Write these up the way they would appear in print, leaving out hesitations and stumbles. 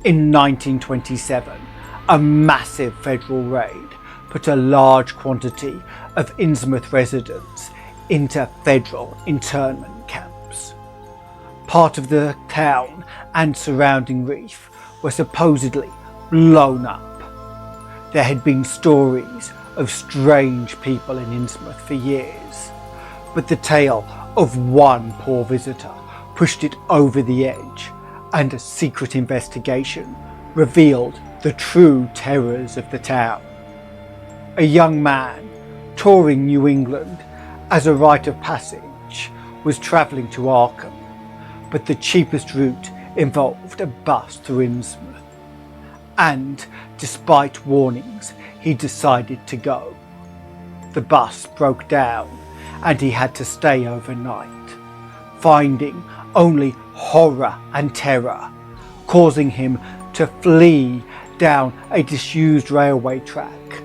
In 1927, a massive federal raid put a large quantity of Innsmouth residents into federal internment camps. Part of the town and surrounding reef were supposedly blown up. There had been stories of strange people in Innsmouth for years, but the tale of one poor visitor pushed it over the edge, and a secret investigation revealed the true terrors of the town. A young man touring New England as a rite of passage was travelling to Arkham, but the cheapest route involved a bus through Innsmouth, and despite warnings, he decided to go. The bus broke down and he had to stay overnight, finding only horror and terror, causing him to flee down a disused railway track.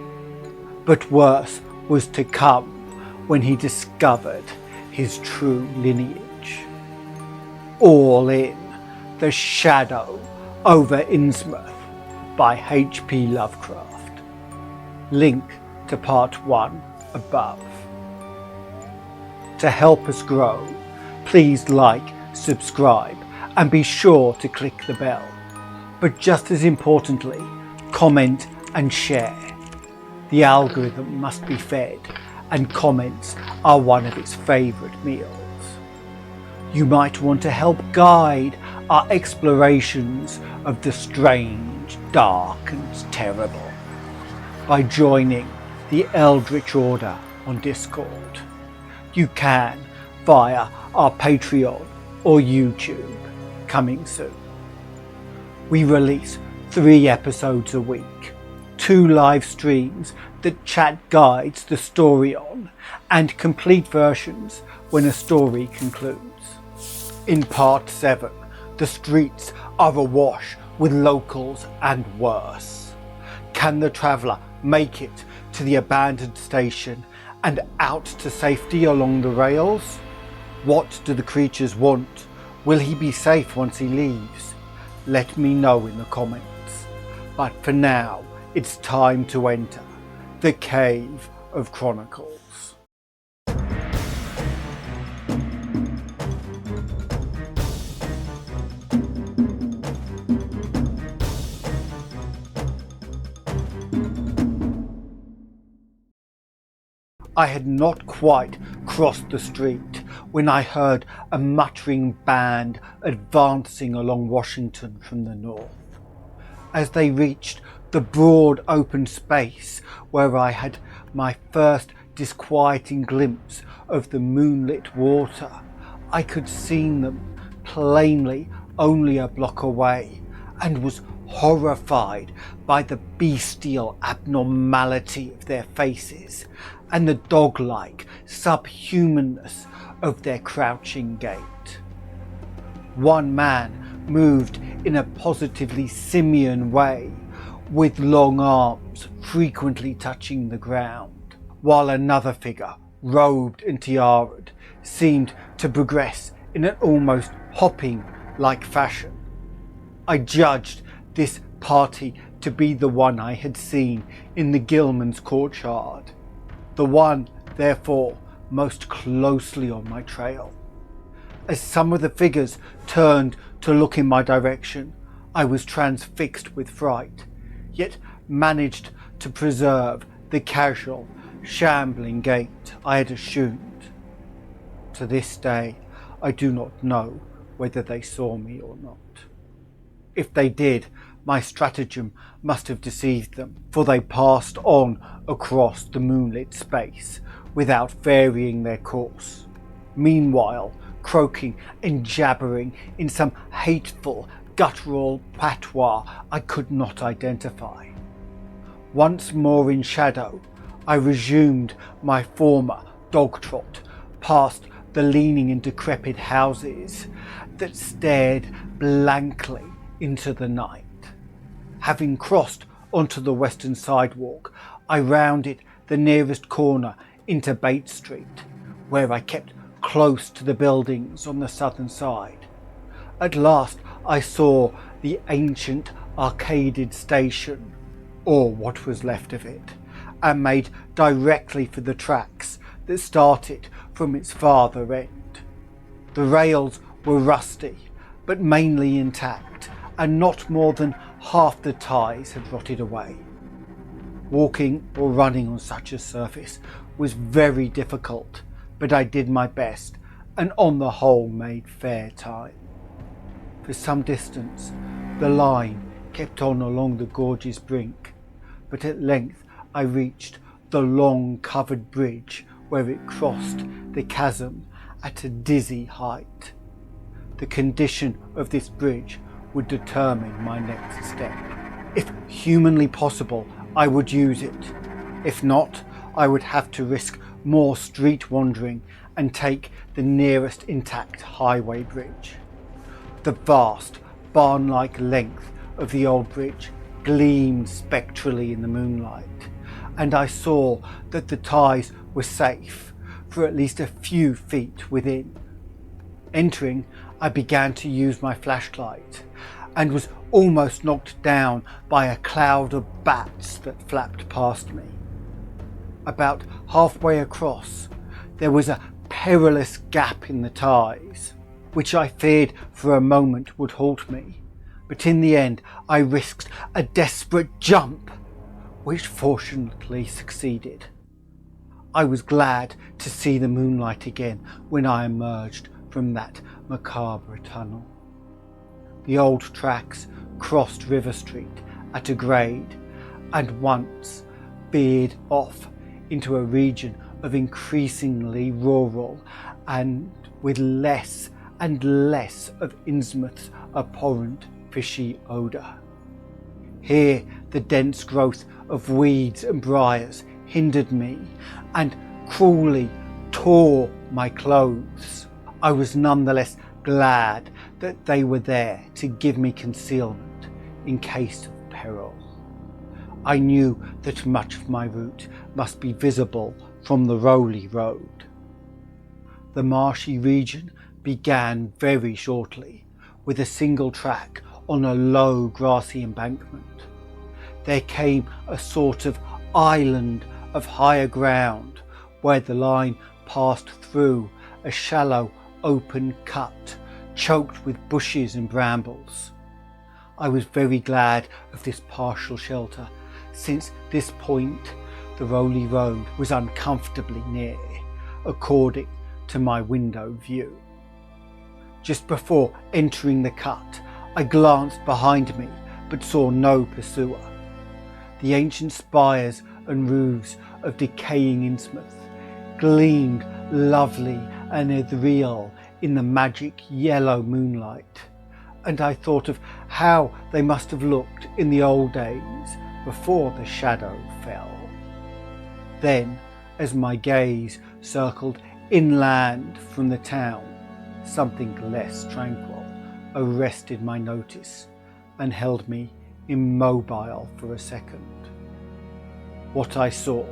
But worse was to come when he discovered his true lineage. All in The Shadow over Innsmouth by H.P. Lovecraft. Link to part 1 above. To help us grow, please like, subscribe, and be sure to click the bell. But just as importantly, comment and share. The algorithm must be fed, and comments are one of its favourite meals. You might want to help guide our explorations of the strange, dark and terrible by joining the Eldritch Order on Discord. You can via our Patreon or YouTube, coming soon. We release 3 episodes a week, 2 live streams that chat guides the story on, and complete versions when a story concludes. In part 7, the streets are awash with locals and worse. Can the traveller make it to the abandoned station and out to safety along the rails? What do the creatures want? Will he be safe once he leaves? Let me know in the comments. But for now, it's time to enter the Cave of Chronicles. I had not quite crossed the street when I heard a muttering band advancing along Washington from the north. As they reached the broad open space where I had my first disquieting glimpse of the moonlit water, I could see them plainly only a block away, and was horrified by the bestial abnormality of their faces and the dog-like subhumanness of their crouching gait. One man moved in a positively simian way, with long arms frequently touching the ground, while another figure, robed and tiaraed, seemed to progress in an almost hopping-like fashion. I judged this party to be the one I had seen in the Gilman's courtyard, the one, therefore, most closely on my trail. As some of the figures turned to look in my direction, I was transfixed with fright, yet managed to preserve the casual, shambling gait I had assumed. To this day, I do not know whether they saw me or not. If they did, my stratagem must have deceived them, for they passed on across the moonlit space without varying their course, meanwhile croaking and jabbering in some hateful guttural patois I could not identify. Once more in shadow, I resumed my former dog trot past the leaning and decrepit houses that stared blankly into the night. Having crossed onto the western sidewalk, I rounded the nearest corner into Bates Street, where I kept close to the buildings on the southern side. At last I saw the ancient arcaded station, or what was left of it, and made directly for the tracks that started from its farther end. The rails were rusty, but mainly intact, and not more than half the ties had rotted away. Walking or running on such a surface was very difficult, but I did my best, and on the whole made fair time. For some distance, the line kept on along the gorge's brink, but at length I reached the long covered bridge where it crossed the chasm at a dizzy height. The condition of this bridge would determine my next step. If humanly possible, I would use it. If not, I would have to risk more street wandering and take the nearest intact highway bridge. The vast, barn-like length of the old bridge gleamed spectrally in the moonlight, and I saw that the ties were safe for at least a few feet within. Entering, I began to use my flashlight, and was almost knocked down by a cloud of bats that flapped past me. About halfway across, there was a perilous gap in the ties, which I feared for a moment would halt me, but in the end I risked a desperate jump, which fortunately succeeded. I was glad to see the moonlight again when I emerged from that macabre tunnel. The old tracks crossed River Street at a grade, and once veered off into a region of increasingly rural and with less and less of Innsmouth's abhorrent fishy odour. Here the dense growth of weeds and briars hindered me and cruelly tore my clothes. I was nonetheless glad that they were there to give me concealment in case of peril. I knew that much of my route must be visible from the Rowley Road. The marshy region began very shortly with a single track on a low grassy embankment. There came a sort of island of higher ground where the line passed through a shallow open cut choked with bushes and brambles. I was very glad of this partial shelter, since this point the Rowley Road was uncomfortably near, according to my window view. Just before entering the cut, I glanced behind me but saw no pursuer. The ancient spires and roofs of decaying Innsmouth gleamed lovely and ethereal in the magic yellow moonlight, and I thought of how they must have looked in the old days before the shadow fell. Then, as my gaze circled inland from the town, something less tranquil arrested my notice and held me immobile for a second. What I saw,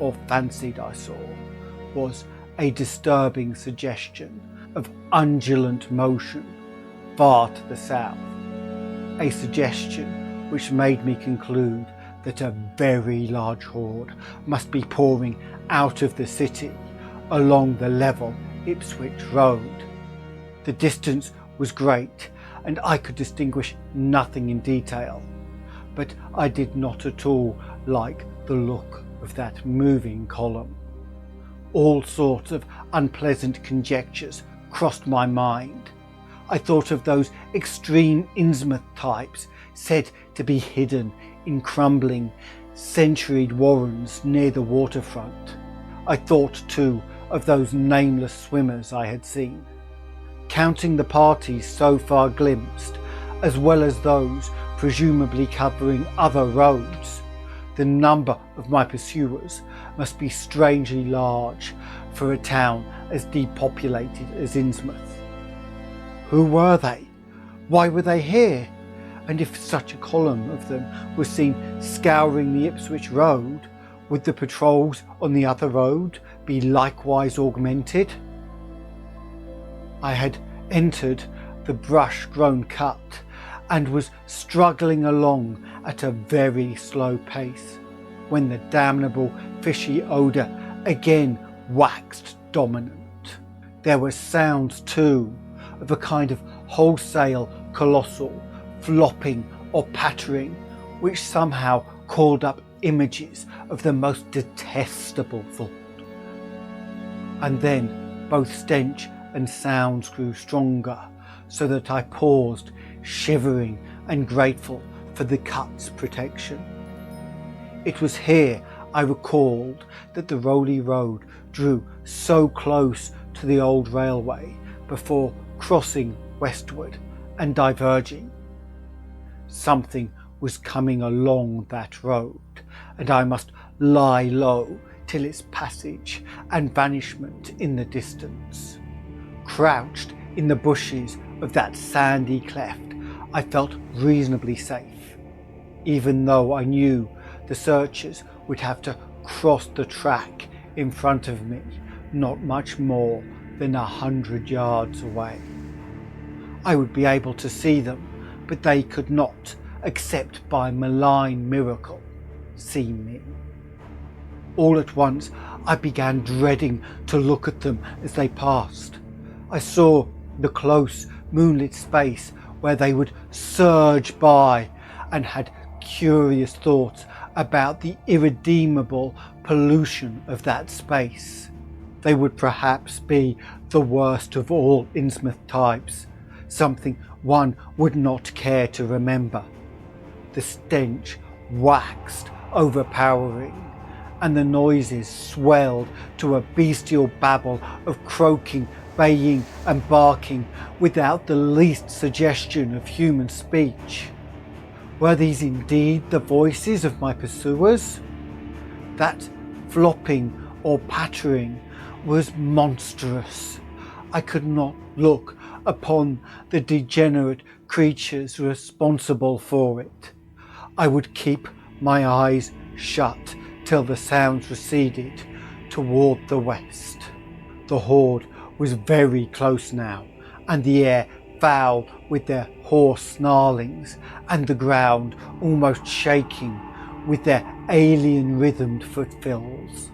or fancied I saw, was a disturbing suggestion of undulant motion far to the south, a suggestion which made me conclude that a very large horde must be pouring out of the city along the level Ipswich Road. The distance was great, and I could distinguish nothing in detail, but I did not at all like the look of that moving column. All sorts of unpleasant conjectures crossed my mind. I thought of those extreme Innsmouth types said to be hidden in crumbling, centuried warrens near the waterfront. I thought too of those nameless swimmers I had seen. Counting the parties so far glimpsed, as well as those presumably covering other roads, the number of my pursuers must be strangely large for a town as depopulated as Innsmouth. Who were they? Why were they here? And if such a column of them was seen scouring the Ipswich Road, would the patrols on the other road be likewise augmented? I had entered the brush-grown cut and was struggling along at a very slow pace when the damnable fishy odour again waxed dominant. There were sounds too, of a kind of wholesale, colossal flopping or pattering, which somehow called up images of the most detestable thought. And then both stench and sounds grew stronger, so that I paused, shivering and grateful for the cut's protection. It was here I recalled that the rolly road drew so close to the old railway before crossing westward and diverging. Something was coming along that road, and I must lie low till its passage and vanishment in the distance. Crouched in the bushes of that sandy cleft, I felt reasonably safe, even though I knew the searchers would have to cross the track in front of me, not much more than 100 yards away. I would be able to see them, but they could not, except by malign miracle, see me. All at once I began dreading to look at them as they passed. I saw the close moonlit space where they would surge by, and had curious thoughts about the irredeemable pollution of that space. They would perhaps be the worst of all Innsmouth types, something one would not care to remember. The stench waxed overpowering, and the noises swelled to a bestial babble of croaking, baying and barking without the least suggestion of human speech. Were these indeed the voices of my pursuers? That flopping or pattering was monstrous. I could not look upon the degenerate creatures responsible for it. I would keep my eyes shut till the sounds receded toward the west. The horde was very close now, and the air foul with their hoarse snarlings, and the ground almost shaking with their alien rhythmed footfalls.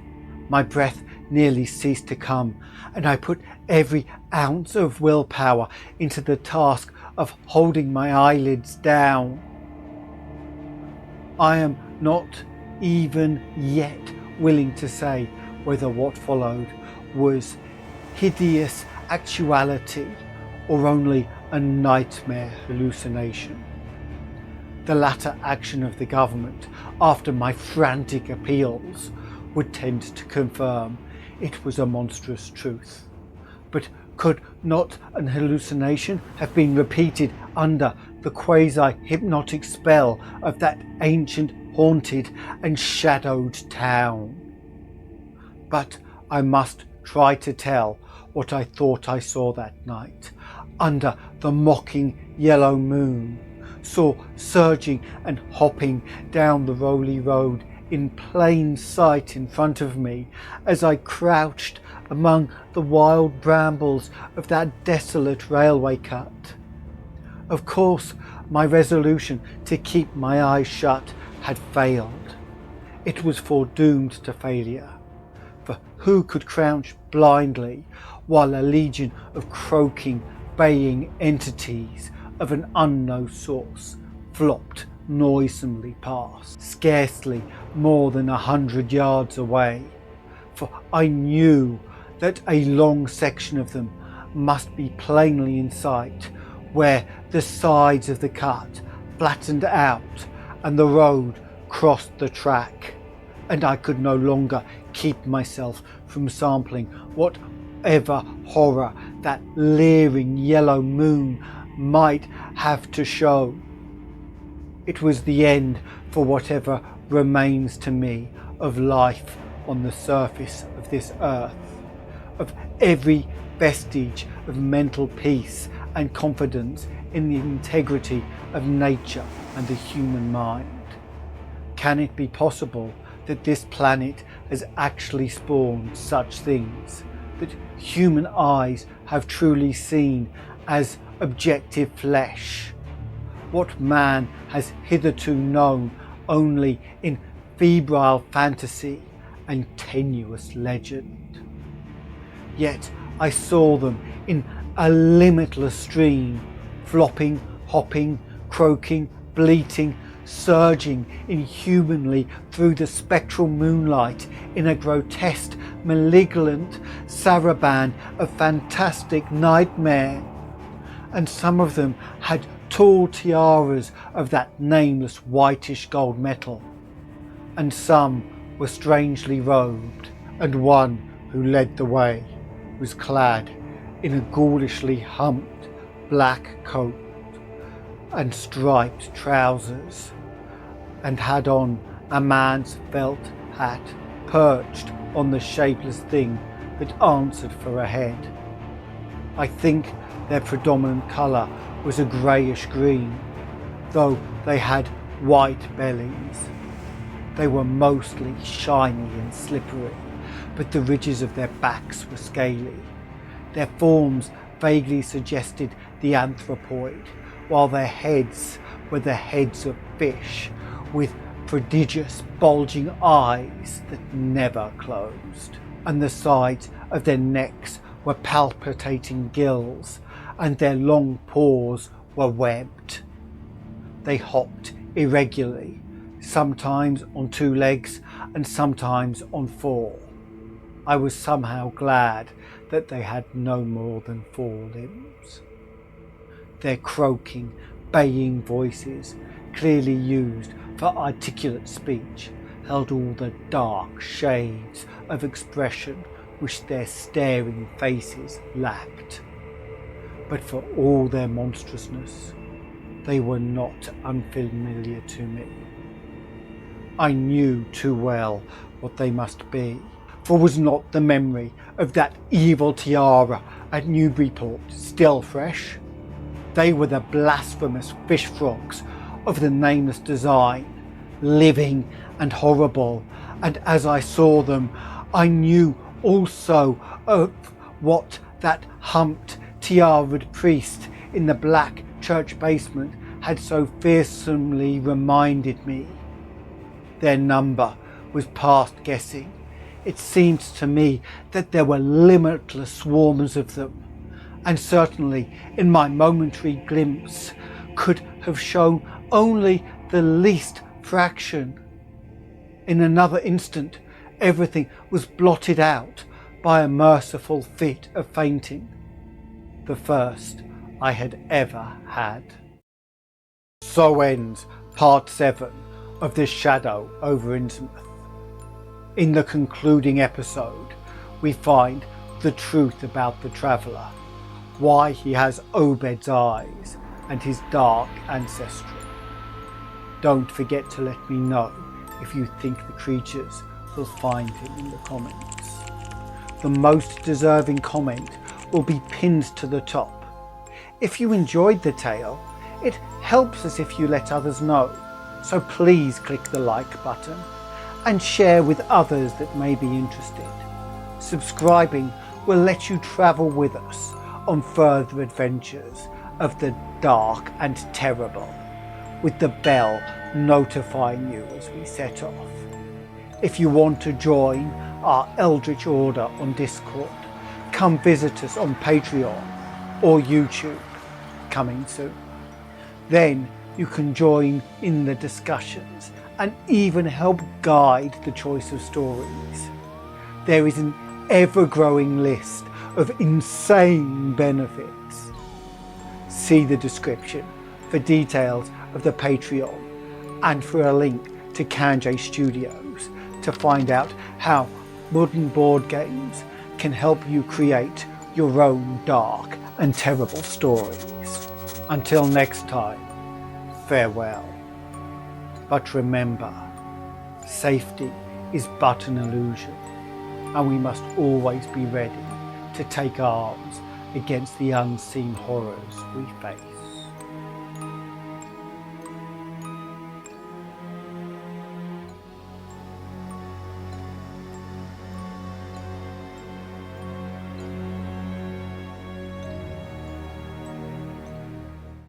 My breath nearly ceased to come, and I put every ounce of willpower into the task of holding my eyelids down. I am not even yet willing to say whether what followed was hideous actuality or only a nightmare hallucination. The latter action of the government, after my frantic appeals, would tend to confirm it was a monstrous truth. But could not an hallucination have been repeated under the quasi-hypnotic spell of that ancient, haunted and shadowed town? But I must try to tell what I thought I saw that night, under the mocking yellow moon, saw surging and hopping down the rolly road in plain sight in front of me as I crouched among the wild brambles of that desolate railway cut. Of course, my resolution to keep my eyes shut had failed. It was foredoomed to failure, for who could crouch blindly while a legion of croaking, baying entities of an unknown source flopped noisomely past, scarcely more than 100 yards away, for I knew that a long section of them must be plainly in sight, where the sides of the cut flattened out and the road crossed the track, and I could no longer keep myself from sampling whatever horror that leering yellow moon might have to show. It was the end for whatever remains to me of life on the surface of this earth, of every vestige of mental peace and confidence in the integrity of nature and the human mind. Can it be possible that this planet has actually spawned such things that human eyes have truly seen as objective flesh? what man has hitherto known only in febrile fantasy and tenuous legend. Yet I saw them in a limitless stream, flopping, hopping, croaking, bleating, surging inhumanly through the spectral moonlight in a grotesque, malignant saraband of fantastic nightmare. And some of them had tall tiaras of that nameless whitish gold metal, and some were strangely robed, and one who led the way was clad in a ghoulishly humped black coat and striped trousers, and had on a man's felt hat perched on the shapeless thing that answered for a head. I think their predominant colour was a greyish green, though they had white bellies. They were mostly shiny and slippery, but the ridges of their backs were scaly. Their forms vaguely suggested the anthropoid, while their heads were the heads of fish, with prodigious bulging eyes that never closed. And the sides of their necks were palpitating gills, and their long paws were webbed. They hopped irregularly, sometimes on 2 legs and sometimes on 4. I was somehow glad that they had no more than 4 limbs. Their croaking, baying voices, clearly used for articulate speech, held all the dark shades of expression which their staring faces lacked. But for all their monstrousness, they were not unfamiliar to me. I knew too well what they must be, for was not the memory of that evil tiara at Newburyport still fresh? They were the blasphemous fish frogs of the nameless design, living and horrible, and as I saw them, I knew also of what that humped, tiaraed priest in the black church basement had so fearsomely reminded me. Their number was past guessing. It seemed to me that there were limitless swarms of them, and certainly in my momentary glimpse could have shown only the least fraction. In another instant, everything was blotted out by a merciful fit of fainting, the first I had ever had. So ends part 7 of The Shadow over Innsmouth. In the concluding episode, we find the truth about the traveller, why he has Obed's eyes and his dark ancestry. Don't forget to let me know if you think the creatures will find him in the comments. The most deserving comment will be pinned to the top. If you enjoyed the tale, it helps us if you let others know, so please click the like button and share with others that may be interested. Subscribing will let you travel with us on further adventures of the dark and terrible, with the bell notifying you as we set off. If you want to join our Eldritch Order on Discord, come visit us on Patreon or YouTube, coming soon. Then you can join in the discussions and even help guide the choice of stories. There is an ever-growing list of insane benefits. See the description for details of the Patreon and for a link to Canje Studios to find out how modern board games can help you create your own dark and terrible stories. Until next time, farewell. But remember, safety is but an illusion, and we must always be ready to take arms against the unseen horrors we face.